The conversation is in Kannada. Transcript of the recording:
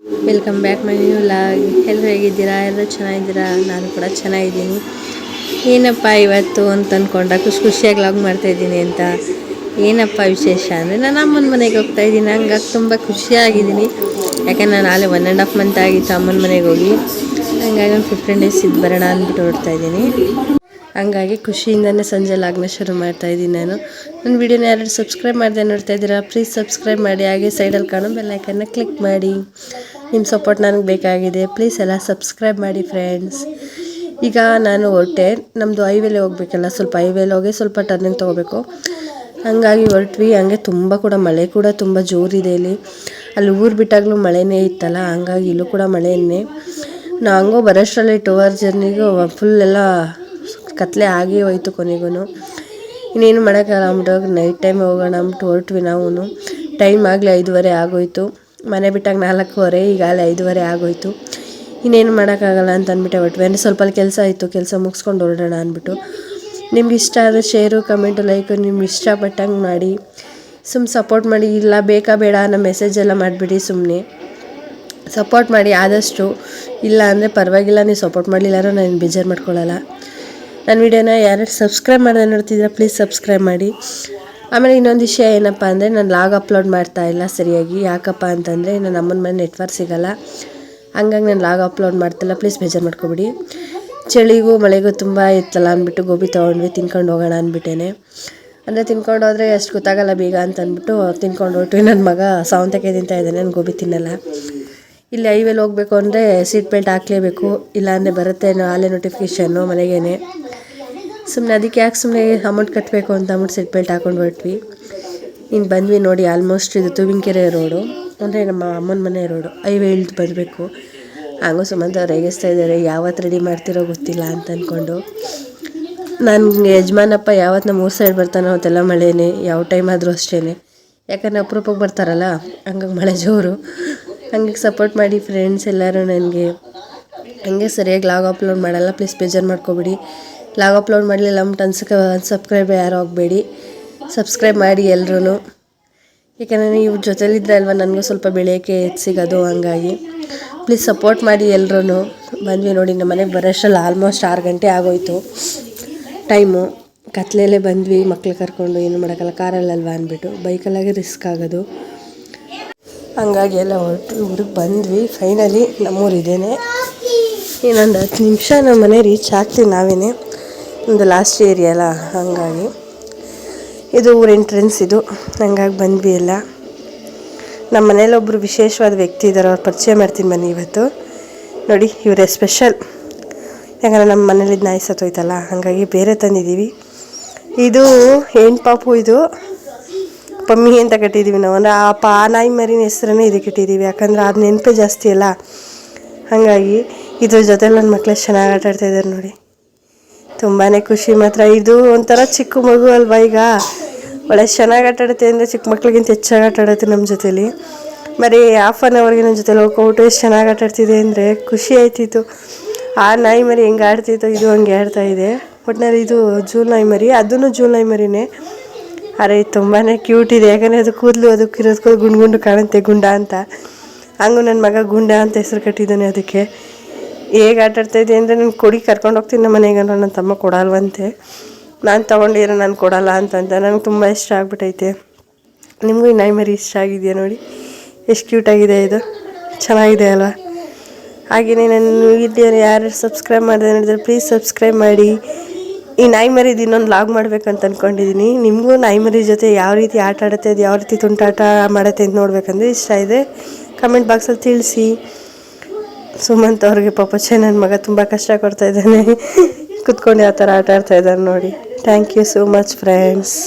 Welcome back my new vlog. ಎಲ್ಲರೂ ಹೇಗಿದ್ದೀರಾ? ಎಲ್ಲರೂ ಚೆನ್ನಾಗಿದ್ದೀರಾ? ನಾನು ಕೂಡ ಚೆನ್ನಾಗಿದ್ದೀನಿ. ಏನಪ್ಪ ಇವತ್ತು ಅಂತ ಅಂದ್ಕೊಂಡ್ರೆ ಖುಷಿಯಾಗಿ ವ್ಲಾಗ್ ಮಾಡ್ತಾಯಿದ್ದೀನಿ ಅಂತ. ಏನಪ್ಪ ವಿಶೇಷ ಅಂದರೆ ನಾನು ಅಮ್ಮನ ಮನೆಗೆ ಹೋಗ್ತಾಯಿದ್ದೀನಿ. ಹಂಗಾಗಿ ತುಂಬ ಖುಷಿಯಾಗಿದ್ದೀನಿ. ಯಾಕಂದರೆ ನಾನು ನಾಳೆ 1.5 ಮಂತ್ ಆಗಿತ್ತು ಅಮ್ಮನ ಮನೆಗೆ ಹೋಗಿ. ಹಂಗಾಗಿ ಒಂದು 15 ಡೇಸ್ ಇದ್ದು ಬರೋಣ ಅಂದ್ಬಿಟ್ಟು ಹೊರಡ್ತಾಯಿದ್ದೀನಿ. ಹಂಗಾಗಿ ಖುಷಿಯಿಂದನೇ ಸಂಜೆ ಲಾಗ್ನ ಶುರು ಮಾಡ್ತಾಯಿದ್ದೀನಿ. ನಾನು ನನ್ನ ವೀಡಿಯೋನ ಯಾರು ಸಬ್ಸ್ಕ್ರೈಬ್ ಮಾಡದೆ ನೋಡ್ತಾ ಇದ್ದೀರಾ, ಪ್ಲೀಸ್ ಸಬ್ಸ್ಕ್ರೈಬ್ ಮಾಡಿ. ಹಾಗೆ ಸೈಡಲ್ಲಿ ಕಾಣೋ ಬೆಲ್ ಐಕನ್ನ ಕ್ಲಿಕ್ ಮಾಡಿ. ನಿಮ್ಮ ಸಪೋರ್ಟ್ ನನಗೆ ಬೇಕಾಗಿದೆ. ಪ್ಲೀಸ್ ಎಲ್ಲ ಸಬ್ಸ್ಕ್ರೈಬ್ ಮಾಡಿ ಫ್ರೆಂಡ್ಸ್. ಈಗ ನಾನು ಹೊರಟೆ, ನಮ್ಮದು ಹೈವೇಲೆ ಹೋಗಬೇಕಲ್ಲ, ಸ್ವಲ್ಪ ಹೈವೇಲೆ ಹೋಗಿ ಸ್ವಲ್ಪ ಟರ್ನಿಂಗ್ ತೊಗೋಬೇಕು. ಹಂಗಾಗಿ ಹೊರಟ್ವಿ. ಹಂಗೆ ತುಂಬ ಕೂಡ ಮಳೆ ಕೂಡ ತುಂಬ ಜೋರಿದೆ ಇಲ್ಲಿ. ಅಲ್ಲಿ ಊರು ಬಿಟ್ಟಾಗಲೂ ಮಳೆನೇ ಇತ್ತಲ್ಲ, ಹಂಗಾಗಿ ಇಲ್ಲೂ ಕೂಡ ಮಳೆಯೇ. ನಾವು ಹಂಗೋ ಬರೋಷ್ಟರಲ್ಲಿ 2 hour ಜರ್ನಿಗೂ ಫುಲ್ ಎಲ್ಲ ಕತ್ಲೆ ಆಗಿ ಹೋಯ್ತು ಕೊನೆಗೂ. ಇನ್ನೇನು ಮಾಡೋಕ್ಕಾಗಲ್ಲ ಅಂದ್ಬಿಟ್ಟು ನೈಟ್ ಟೈಮ್ ಹೋಗೋಣ ಅಂದ್ಬಿಟ್ಟು ಹೊರಟ್ವಿ ನಾವು. ಟೈಮ್ ಆಗಲಿ 5:30 ಆಗೋಯ್ತು. ಮನೆ ಬಿಟ್ಟಾಗ 4:15, ಈಗಾಗಲೇ 5:30 ಆಗೋಯ್ತು. ಇನ್ನೇನು ಮಾಡೋಕ್ಕಾಗಲ್ಲ ಅಂತ ಅಂದ್ಬಿಟ್ಟೆ ಹೊರಟ್ವಿ. ಅಂದರೆ ಸ್ವಲ್ಪ ಅಲ್ಲಿ ಕೆಲಸ ಇತ್ತು, ಕೆಲಸ ಮುಗಿಸ್ಕೊಂಡು ಹೊರಡೋಣ ಅಂದ್ಬಿಟ್ಟು. ನಿಮ್ಗೆ ಇಷ್ಟ ಆದರೆ ಶೇರು, ಕಮೆಂಟು, ಲೈಕು ನಿಮ್ಗೆ ಇಷ್ಟಪಟ್ಟಂಗೆ ಮಾಡಿ. ಸಪೋರ್ಟ್ ಮಾಡಿ. ಇಲ್ಲ ಬೇಕಾ ಬೇಡ ಅನ್ನೋ ಮೆಸೇಜ್ ಎಲ್ಲ ಮಾಡಿಬಿಡಿ. ಸುಮ್ಮನೆ ಸಪೋರ್ಟ್ ಮಾಡಿ ಆದಷ್ಟು. ಇಲ್ಲ ಅಂದರೆ ಪರವಾಗಿಲ್ಲ, ನೀವು ಸಪೋರ್ಟ್ ಮಾಡಲಿಲ್ಲಾರು ನಾನು ಬೇಜಾರು ಮಾಡ್ಕೊಳ್ಳಲ್ಲ. ನನ್ನ ವೀಡಿಯೋನ ಯಾರು ಸಬ್ಸ್ಕ್ರೈಬ್ ಮಾಡಿದೆ ನೋಡ್ತಿದ್ದೀರಾ, ಪ್ಲೀಸ್ ಸಬ್ಸ್ಕ್ರೈಬ್ ಮಾಡಿ. ಆಮೇಲೆ ಇನ್ನೊಂದು ವಿಷಯ ಏನಪ್ಪ ಅಂದರೆ, ನಾನು ಲಾಗ್ ಅಪ್ಲೋಡ್ ಮಾಡ್ತಾಯಿಲ್ಲ ಸರಿಯಾಗಿ. ಯಾಕಪ್ಪ ಅಂತಂದರೆ ನನ್ನ ಅಮ್ಮನ ಮನೆ ನೆಟ್ವರ್ಕ್ ಸಿಗೋಲ್ಲ. ಹಂಗಾಗಿ ನಾನು ಲಾಗ್ ಅಪ್ಲೋಡ್ ಮಾಡ್ತಿಲ್ಲ, ಪ್ಲೀಸ್ ಬೇಜಾರು ಮಾಡ್ಕೊಬಿಡಿ. ಚಳಿಗೂ ಮಳೆಗೂ ತುಂಬ ಇತ್ತಲ್ಲ ಅಂದ್ಬಿಟ್ಟು ಗೋಬಿ ತೊಗೊಂಡ್ವಿ, ತಿನ್ಕೊಂಡು ಹೋಗೋಣ ಅಂದ್ಬಿಟ್ಟೇನೆ. ಅಂದರೆ ತಿನ್ಕೊಂಡು ಹೋದರೆ ಅಷ್ಟು ಗೊತ್ತಾಗಲ್ಲ ಬೇಗ ಅಂತ ಅಂದ್ಬಿಟ್ಟು ತಿನ್ಕೊಂಡು ಹೊರಟ್ವಿ. ನನ್ನ ಮಗ ಸಾವಂತಿಗೆ ತಿಂತಾ ಇದ್ದಾನೆ, ನಾನು ಗೋಬಿ ತಿನ್ನಲ್ಲ. ಇಲ್ಲಿ ಹೈವೇಲಿ ಹೋಗಬೇಕು ಅಂದರೆ ಸೀಟ್ ಬೆಲ್ಟ್ ಹಾಕಲೇಬೇಕು, ಇಲ್ಲಾಂದರೆ ಬರುತ್ತೆ ಆಲೇ ನೋಟಿಫಿಕೇಷನ್ನು ಮನೆಗೇ. ಸುಮ್ಮನೆ ಅದಕ್ಕೆ ಯಾಕೆ ಸುಮ್ಮನೆ ಅಮೌಂಟ್ ಕಟ್ಟಬೇಕು ಅಂತ ಅಂದ್ಬಿಟ್ಟು ಸೀಟ್ ಬೆಲ್ಟ್ ಹಾಕೊಂಡು ಹೊರಟ್ವಿ. ಇನ್ನು ಬಂದ್ವಿ ನೋಡಿ. ಆಲ್ಮೋಸ್ಟ್ ಇದು ತುವಿನಕೆರೆ ರೋಡು, ಅಂದರೆ ನಮ್ಮ ಅಮ್ಮನ ಮನೆ ರೋಡು. ಹೈವೇ ಇಳಿದು ಬರಬೇಕು. ಹಂಗೂ ಸುಮಂತ ರೇಗಿಸ್ತಾ ಇದ್ದಾರೆ, ಯಾವತ್ತು ರೆಡಿ ಮಾಡ್ತಿರೋ ಗೊತ್ತಿಲ್ಲ ಅಂತ ಅಂದ್ಕೊಂಡು. ನನ್ನ ಯಜಮಾನಪ್ಪ ಯಾವತ್ತು ನಮ್ಮ ಊರು ಸೈಡ್ ಬರ್ತಾನೋ ಅವತ್ತೆಲ್ಲ ಮಳೆನೇ, ಯಾವ ಟೈಮ್ ಆದರೂ ಅಷ್ಟೇ. ಯಾಕಂದರೆ ಅಪರೂಪಕ್ಕೆ ಬರ್ತಾರಲ್ಲ, ಹಂಗಾಗಿ ಮಳೆ ಜೋರು. ಹಂಗೆ ಸಪೋರ್ಟ್ ಮಾಡಿ ಫ್ರೆಂಡ್ಸ್ ಎಲ್ಲರೂ ನನಗೆ. ಹಂಗೆ ಸರಿಯಾಗಿ ಲಾಗ್ ಅಪ್ಲೋಡ್ ಮಾಡಲ್ಲ, ಪ್ಲೀಸ್ ಬೇಜಾರು ಮಾಡ್ಕೊಬೇಡಿ. ಲಾಗ್ ಅಪ್ಲೋಡ್ ಮಾಡಲಿಲ್ಲ ಅಂದ್ಬಿಟ್ಟು ಅನ್ಸಬ್ಸ್ಕ್ರೈಬ್ ಯಾರು ಆಗಬೇಡಿ. ಸಬ್ಸ್ಕ್ರೈಬ್ ಮಾಡಿ ಎಲ್ಲರೂ. ಯಾಕಂದರೆ ನೀವು ಜೊತೆಲಿದ್ದರೆ ಅಲ್ವ ನನಗೂ ಸ್ವಲ್ಪ ಬೆಳೆಯೋಕ್ಕೆ ಸಿಗೋದು. ಹಂಗಾಗಿ ಪ್ಲೀಸ್ ಸಪೋರ್ಟ್ ಮಾಡಿ ಎಲ್ಲರೂ. ಬಂದ್ವಿ ನೋಡಿ, ನಮ್ಮ ಮನೆಗೆ ಬರೋಷ್ಟರಲ್ಲಿ ಆಲ್ಮೋಸ್ಟ್ 6 ಗಂಟೆ ಆಗೋಯ್ತು ಟೈಮು. ಕತ್ಲೆಯಲ್ಲೇ ಬಂದ್ವಿ, ಮಕ್ಳು ಕರ್ಕೊಂಡು. ಏನು ಮಾಡೋಕ್ಕಲ್ಲ, ಕಾರಲ್ಲಲ್ವ ಅಂದ್ಬಿಟ್ಟು. ಬೈಕಲ್ಲಾಗೆ ರಿಸ್ಕ್ ಆಗೋದು. ಹಂಗಾಗಿ ಎಲ್ಲ ಹೊರಟು ಊರಿಗೆ ಬಂದ್ವಿ. ಫೈನಲಿ ನಮ್ಮೂರಿದ್ದೇನೆ. ಇನ್ನೊಂದು 10 ನಿಮಿಷ ನಮ್ಮ ಮನೆ ರೀಚ್ ಆಗ್ತೀವಿ ನಾವೇನೆ. ಒಂದು ಲಾಸ್ಟ್ ಏರಿಯಾ ಅಲ್ಲ, ಹಂಗಾಗಿ ಇದು ಊರ ಎಂಟ್ರೆನ್ಸ್ ಇದು. ಹಂಗಾಗಿ ಬಂದ್ವಿ ಎಲ್ಲ. ನಮ್ಮ ಮನೇಲಿ ಒಬ್ಬರು ವಿಶೇಷವಾದ ವ್ಯಕ್ತಿ ಇದ್ದಾರೆ, ಅವ್ರು ಪರಿಚಯ ಮಾಡ್ತೀನಿ ಬನ್ನಿ ಇವತ್ತು. ನೋಡಿ, ಇವರೇ ಸ್ಪೆಷಲ್. ಯಾಕಂದರೆ ನಮ್ಮ ಮನೇಲಿದ್ದು ನಾಯಿ ಸತ್ತೋಯ್ತಲ್ಲ, ಹಾಗಾಗಿ ಬೇರೆ ತಂದಿದ್ದೀವಿ. ಇದು ಹೆಣ್ಣು ಪಾಪು, ಇದು ಪಮ್ಮಿ ಅಂತ ಕಟ್ಟಿದ್ದೀವಿ ನಾವು. ಅಂದರೆ ಆ ನಾಯಿ ಮರಿನ ಹೆಸ್ರನ್ನೇ ಇದಕ್ಕೆ ಇಟ್ಟಿದ್ದೀವಿ. ಯಾಕಂದರೆ ಅದು ನೆನಪೇ ಜಾಸ್ತಿ ಅಲ್ಲ, ಹಾಗಾಗಿ ಇದ್ರ ಜೊತೆ ನನ್ನ ಮಕ್ಕಳು ಚೆನ್ನಾಗಿ ಆಟಾಡ್ತಾಯಿದ್ದಾರೆ ನೋಡಿ. ತುಂಬಾ ಖುಷಿ ಮಾತ್ರ. ಇದು ಒಂಥರ ಚಿಕ್ಕ ಮಗು ಅಲ್ವಾ, ಈಗ ಒಳ್ಳೆ ಚೆನ್ನಾಗಿ ಆಟಾಡುತ್ತೆ. ಅಂದರೆ ಚಿಕ್ಕ ಮಕ್ಳಿಗಿಂತ ಹೆಚ್ಚಾಗಿ ಆಟಾಡುತ್ತೆ ನಮ್ಮ ಜೊತೇಲಿ. ಬರೀ ಹಾಫ್ ಆನ್ ಅವರ್ಗೆ ನನ್ನ ಜೊತೆಲಿ ಹೋಗ್ಬಿಟ್ಟು ಎಷ್ಟು ಚೆನ್ನಾಗಿ ಆಟಾಡ್ತಿದೆ ಅಂದರೆ ಖುಷಿ ಆಯ್ತಿತ್ತು. ಆ ನಾಯಿ ಮರಿ ಹೆಂಗೆ ಆಡ್ತಿತ್ತು, ಇದು ಹಂಗೆ ಆಡ್ತಾಯಿದೆ. ಒಟ್ಟಿನಲ್ಲಿ ಇದು ಜೂಲ್ ನಾಯಿ ಮರಿ, ಅದೂ ಜೂಲ್ ನಾಯಿ ಮರಿನೇ. ಅರೆ ತುಂಬಾ ಕ್ಯೂಟ್ ಇದೆ. ಯಾಕಂದರೆ ಅದು ಕೂದಲು ಅದಕ್ಕಿರೋದು ಗುಂಡು ಕಾಣುತ್ತೆ, ಗುಂಡ ಅಂತ. ಹಂಗೂ ನನ್ನ ಮಗ ಗುಂಡ ಅಂತ ಹೆಸರು ಕಟ್ಟಿದ್ದಾನೆ ಅದಕ್ಕೆ. ಹೇಗೆ ಆಟಾಡ್ತಾಯಿದ್ದೆ ಅಂದರೆ, ನಾನು ಕರ್ಕೊಂಡು ಹೋಗ್ತೀನಿ ನಮ್ಮ ಮನೆಗೆ. ನನ್ನ ತಮ್ಮ ಕೊಡಲ್ವಂತೆ, ನಾನು ತೊಗೊಂಡಿರೋ ನಾನು ಕೊಡಲ್ಲ ಅಂತಂತ. ನನಗೆ ತುಂಬ ಇಷ್ಟ ಆಗ್ಬಿಟ್ಟೈತೆ. ನಿಮಗೂ ಈ ನಾಯಿ ಮರಿ ಇಷ್ಟ ಆಗಿದೆಯಾ ನೋಡಿ, ಎಷ್ಟು ಕ್ಯೂಟಾಗಿದೆ. ಇದು ಚೆನ್ನಾಗಿದೆ ಅಲ್ವಾ. ಹಾಗೆಯೇ ನನ್ನ ವಿಡಿಯೋನ ಯಾರು ಸಬ್ಸ್ಕ್ರೈಬ್ ಮಾಡಿದೆ ನೋಡಿದ್ರೆ ಪ್ಲೀಸ್ ಸಬ್ಸ್ಕ್ರೈಬ್ ಮಾಡಿ. ಈ ನಾಯಿ ಮರಿದು ಇನ್ನೊಂದು ಲಾಗ್ ಮಾಡ್ಬೇಕಂತ ಅಂದ್ಕೊಂಡಿದ್ದೀನಿ. ನಿಮಗೂ ನಾಯಿ ಮರಿ ಜೊತೆ ಯಾವ ರೀತಿ ಆಟ ಆಡುತ್ತೆ, ಅದು ಯಾವ ರೀತಿ ತುಂಟಾಟ ಮಾಡುತ್ತೆ ಅಂತ ನೋಡ್ಬೇಕಂದ್ರೆ ಇಷ್ಟ ಇದೆ, ಕಮೆಂಟ್ ಬಾಕ್ಸಲ್ಲಿ ತಿಳಿಸಿ. ಸುಮಂತ್ ಅವ್ರಿಗೆ ಪಾಪ ನನ್ನ ಮಗ ತುಂಬ ಕಷ್ಟ ಕೊಡ್ತಾಯಿದ್ದಾನೆ, ಕುತ್ಕೊಂಡು ಯಾವ ಥರ ಆಟ ಆಡ್ತಾಯಿದ್ದಾರೆ ನೋಡಿ. Thank you so much friends.